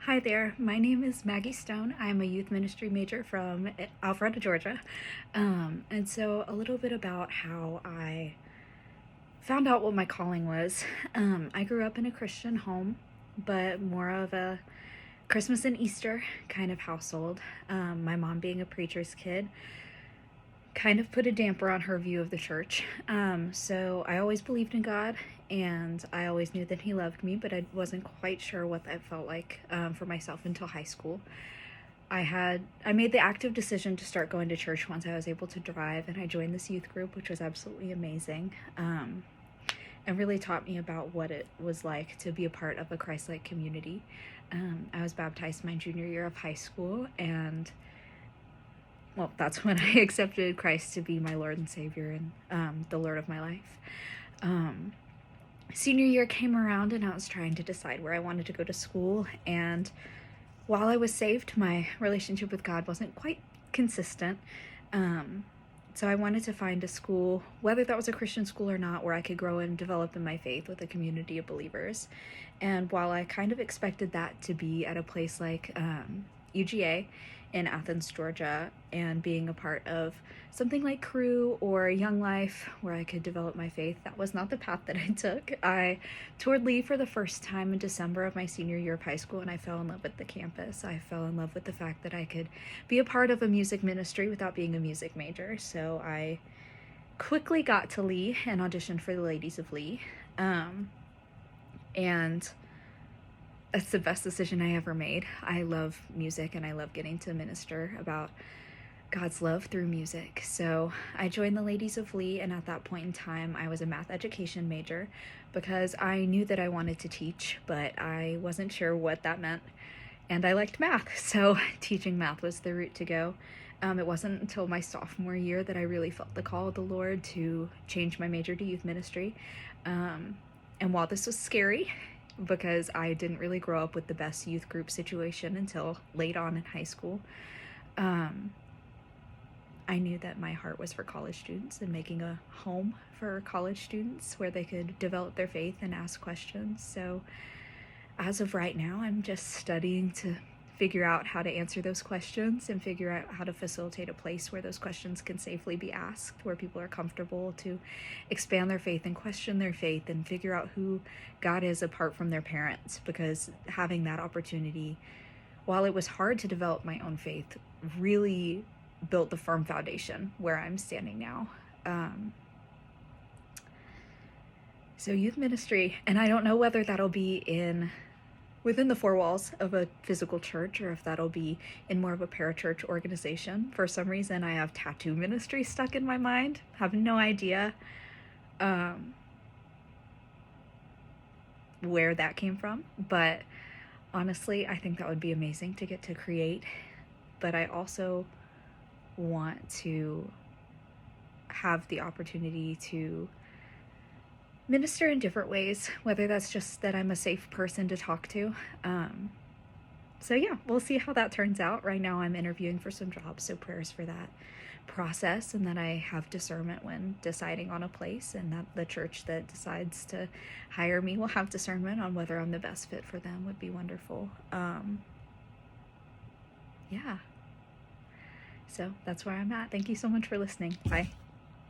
Hi there, my name is Maggie Stone. I'm a youth ministry major from Alpharetta, Georgia. And so a little bit about how I found out what my calling was. I grew up in a Christian home, but more of a Christmas and Easter kind of household. My mom, being a preacher's kid, kind of put a damper on her view of the church. So I always believed in God, and I always knew that He loved me, but I wasn't quite sure what that felt like for myself until high school. I made the active decision to start going to church once I was able to drive, and I joined this youth group, which was absolutely amazing, and really taught me about what it was like to be a part of a Christ-like community. I was baptized my junior year of high school, and well, that's when I accepted Christ to be my Lord and Savior and the Lord of my life. Senior year came around, and I was trying to decide where I wanted to go to school, and while I was saved, my relationship with God wasn't quite consistent. So I wanted to find a school, whether that was a Christian school or not, where I could grow and develop in my faith with a community of believers. And while I kind of expected that to be at a place like UGA in Athens, Georgia, and being a part of something like Crew or Young Life where I could develop my faith, that was not the path that I took. I toured Lee for the first time in December of my senior year of high school, and I fell in love with the campus. I fell in love with the fact that I could be a part of a music ministry without being a music major. So I quickly got to Lee and auditioned for the Ladies of Lee. And that's the best decision I ever made. I love music, and I love getting to minister about God's love through music. So I joined the Ladies of Lee, and at that point in time, I was a math education major because I knew that I wanted to teach, but I wasn't sure what that meant. And I liked math, so teaching math was the route to go. It wasn't until my sophomore year that I really felt the call of the Lord to change my major to youth ministry. And while this was scary, because I didn't really grow up with the best youth group situation until late on in high school, I knew that my heart was for college students and making a home for college students where they could develop their faith and ask questions. So as of right now, I'm just studying to figure out how to answer those questions and figure out how to facilitate a place where those questions can safely be asked, where people are comfortable to expand their faith and question their faith and figure out who God is apart from their parents. Because having that opportunity, while it was hard to develop my own faith, really built the firm foundation where I'm standing now. So youth ministry, and I don't know whether that'll be within the four walls of a physical church or if that'll be in more of a parachurch organization. For some reason, I have tattoo ministry stuck in my mind. I have no idea where that came from, but honestly, I think that would be amazing to get to create. But I also want to have the opportunity to minister in different ways, whether that's just that I'm a safe person to talk to. So yeah, we'll see how that turns out. Right now I'm interviewing for some jobs, so prayers for that process, and that I have discernment when deciding on a place, and that the church that decides to hire me will have discernment on whether I'm the best fit for them would be wonderful. Yeah. So that's where I'm at. Thank you so much for listening. Bye.